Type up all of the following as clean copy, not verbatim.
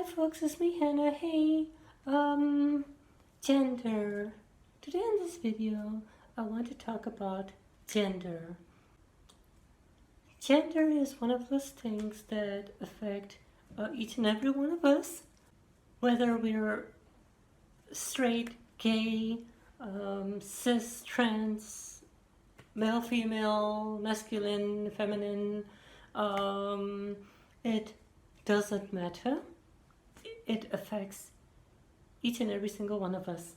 folks, it's me Hannah. Hey, gender. Today in this video, I want to talk about gender. Gender is one of those things that affect each and every one of us, whether we're straight, gay, cis, trans, male, female, masculine, feminine. It doesn't matter. It affects each and every single one of us.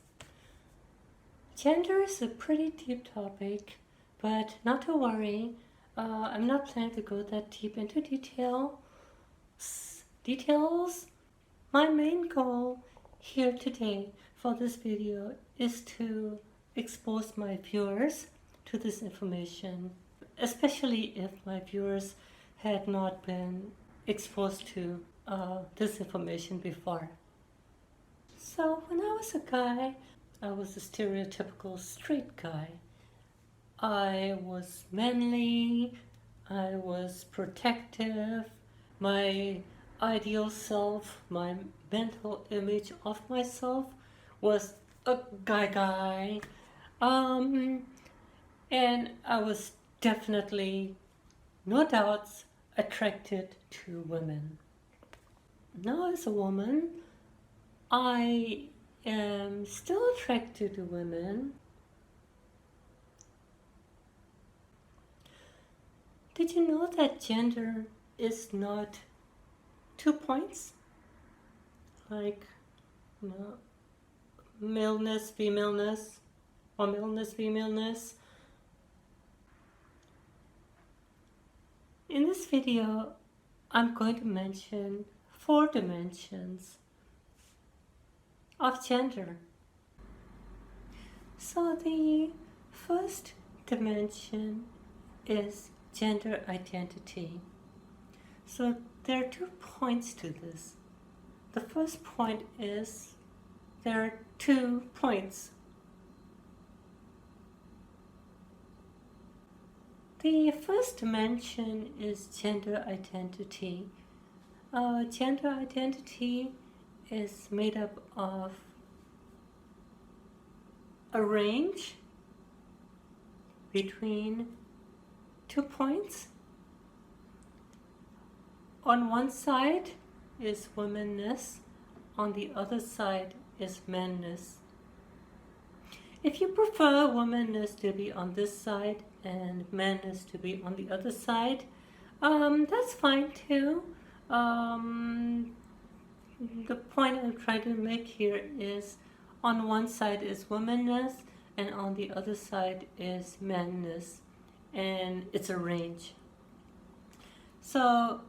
Gender is a pretty deep topic, but not to worry. I'm not planning to go that deep into details. My main goal here today for this video is to expose my viewers to this information, especially if my viewers had not been exposed to this information before. So when I was a guy, I was a stereotypical straight guy. I was manly, I was protective, my ideal self, my mental image of myself was a guy. And I was definitely, no doubts, attracted to women. Now as a woman, I am still attracted to women. Did you know that gender is not 2 points? Like, maleness, femaleness, or maleness, femaleness. In this video, I'm going to mention 4 dimensions of gender. So the first dimension is gender identity. So there are 2 points to this. The first point is there are 2 points. The first dimension is gender identity. Gender identity is made up of a range between 2 points. On one side is womanness, on the other side is manness. If you prefer womanness to be on this side and manness to be on the other side, that's fine too. The point I'm trying to make here is on one side is womanness and on the other side is manness, and it's a range. So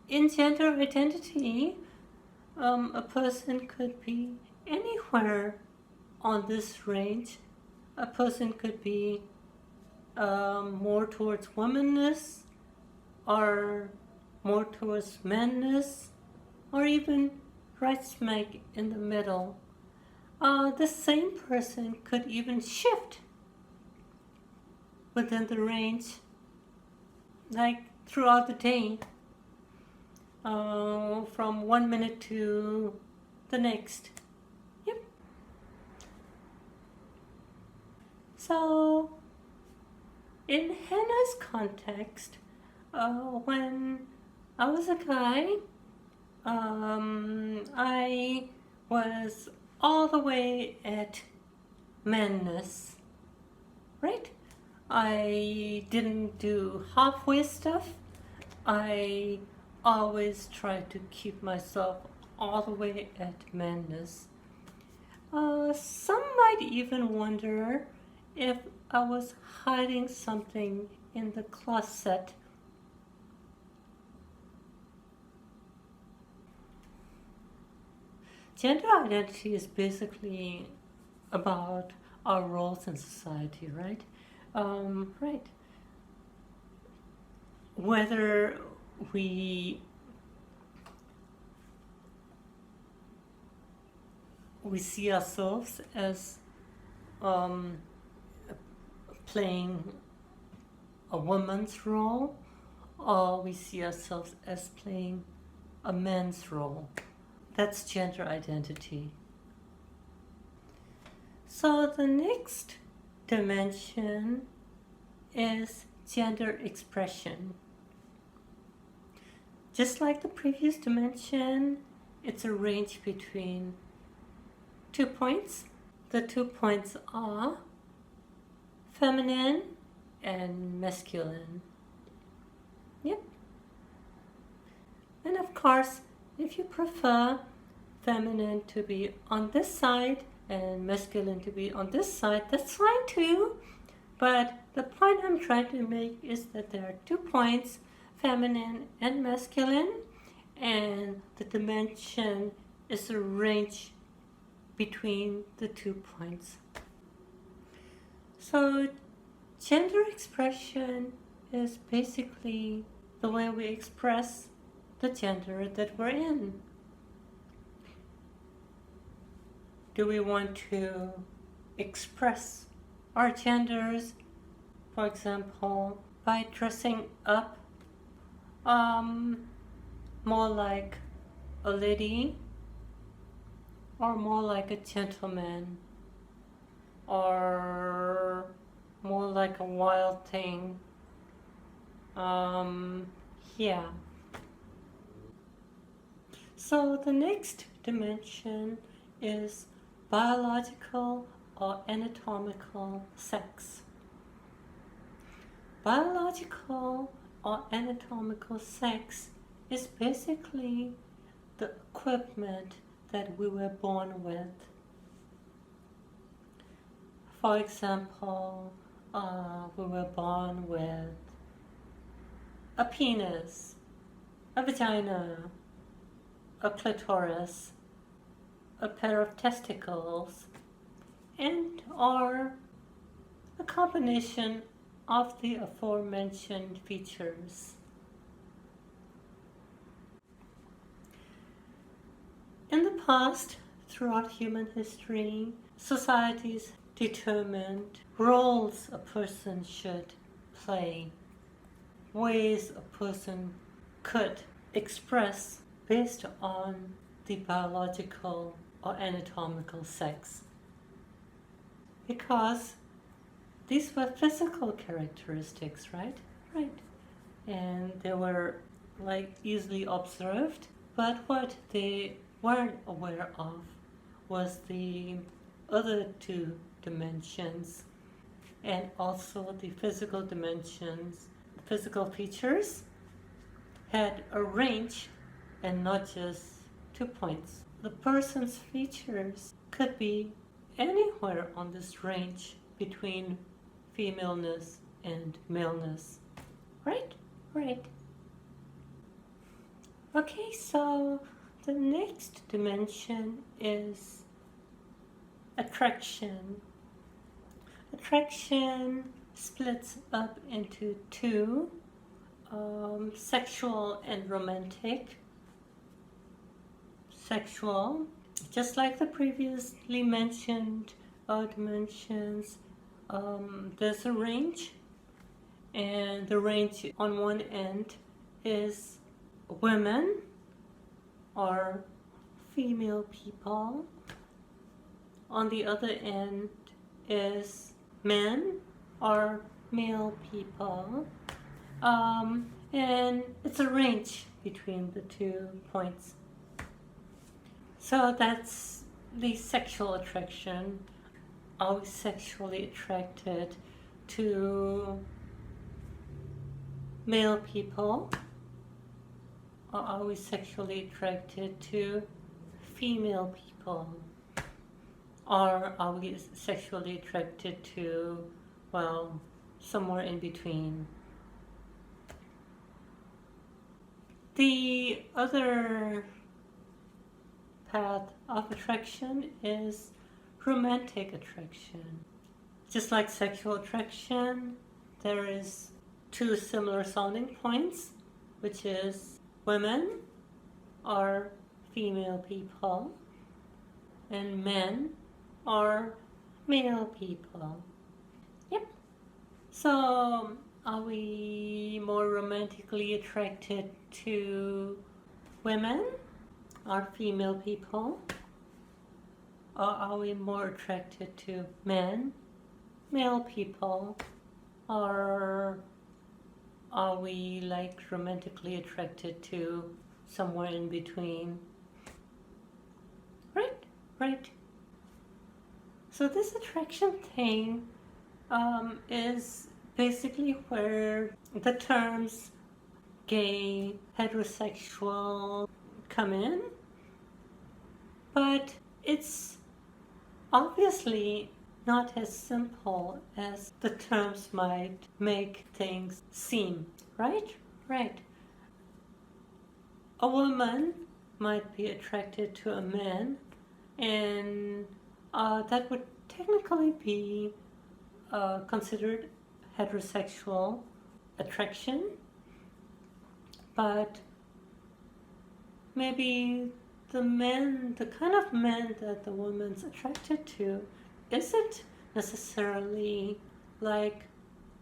in gender identity, a person could be anywhere on this range. A person could be more towards womanness, or more towards manness, or even right smack in the middle. The same person could even shift within the range, like throughout the day, from 1 minute to the next. Yep. So in Hannah's context, when I was a guy, I was all the way at manness, right? I didn't do halfway stuff. I always tried to keep myself all the way at manness. Some might even wonder if I was hiding something in the closet. Gender identity is basically about our roles in society, right? Right. Whether we see ourselves as playing a woman's role, or we see ourselves as playing a man's role. That's gender identity. So the next dimension is gender expression. Just like the previous dimension, it's a range between 2 points. The 2 points are feminine and masculine. Yep. And of course, if you prefer feminine to be on this side and masculine to be on this side, that's fine too. But the point I'm trying to make is that there are 2 points, feminine and masculine, and the dimension is a range between the 2 points. So gender expression is basically the way we express the gender that we're in. Do we want to express our genders, for example, by dressing up more like a lady, or more like a gentleman, or more like a wild thing? Yeah. So the next dimension is biological or anatomical sex. Biological or anatomical sex is basically the equipment that we were born with. For example, we were born with a penis, a vagina, a clitoris, a pair of testicles, and or a combination of the aforementioned features. In the past, throughout human history, societies determined roles a person should play, ways a person could express based on the biological or anatomical sex. Because these were physical characteristics, right? Right. And they were easily observed, but what they weren't aware of was the other 2 dimensions, and also the physical dimensions. Physical features had a range and not just 2 points. The person's features could be anywhere on this range between femaleness and maleness. Right? Right. Okay, so the next dimension is attraction. Attraction splits up into 2, sexual and romantic. Sexual, just like the previously mentioned dimensions, there's a range, and the range on one end is women or female people. On the other end is men or male people. And it's a range between the 2 points. So that's the sexual attraction. Are we sexually attracted to male people, or are we sexually attracted to female people? Or are we sexually attracted to, well, somewhere in between? The other path of attraction is romantic attraction. Just like sexual attraction, there is 2 similar sounding points, which is women or female people, and men or male people. Yep. So are we more romantically attracted to women or female people? Or are we more attracted to men, male people? Or are we like romantically attracted to somewhere in between? Right, right. So this attraction thing is basically where the terms gay, heterosexual come in, but it's obviously not as simple as the terms might make things seem, right? Right. A woman might be attracted to a man, and that would technically be considered heterosexual attraction, but maybe the kind of man that the woman's attracted to isn't necessarily like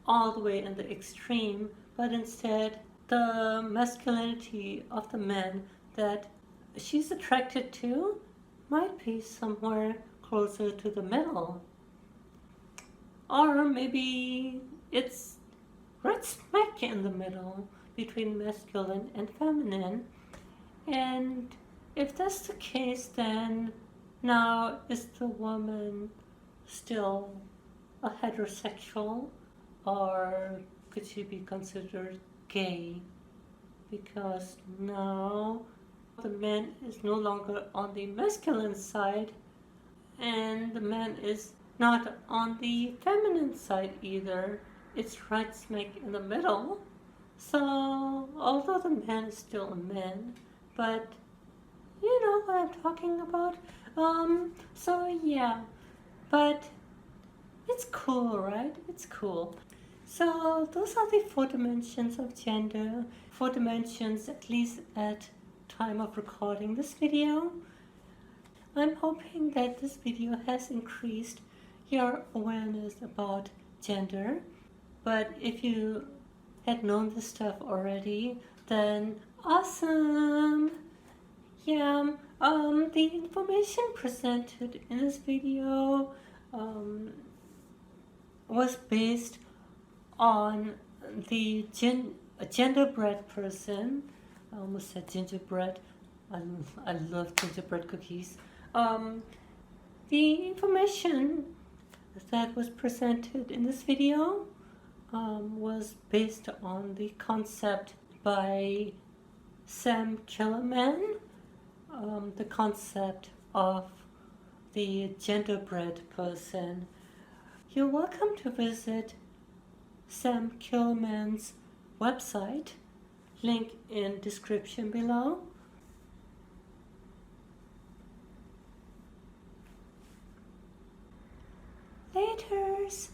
all the way in the extreme, but instead the masculinity of the man that she's attracted to might be somewhere closer to the middle. Or maybe it's right smack in the middle between masculine and feminine. And if that's the case, then now is the woman still a heterosexual, or could she be considered gay? Because now the man is no longer on the masculine side, and the man is not on the feminine side either. It's right smack in the middle. So, although the man is still a man, but you know what I'm talking about. So yeah, but it's cool, right? It's cool. So those are the 4 dimensions of gender. 4 dimensions, at least at time of recording this video. I'm hoping that this video has increased your awareness about gender. But if you had known this stuff already, then awesome! Yeah, the information presented in this video was based on the genderbread person. I almost said gingerbread. I love gingerbread cookies. The information that was presented in this video was based on the concept by Sam Killerman, the concept of the genderbread person. You're welcome to visit Sam Killerman's website, link in description below. Laters!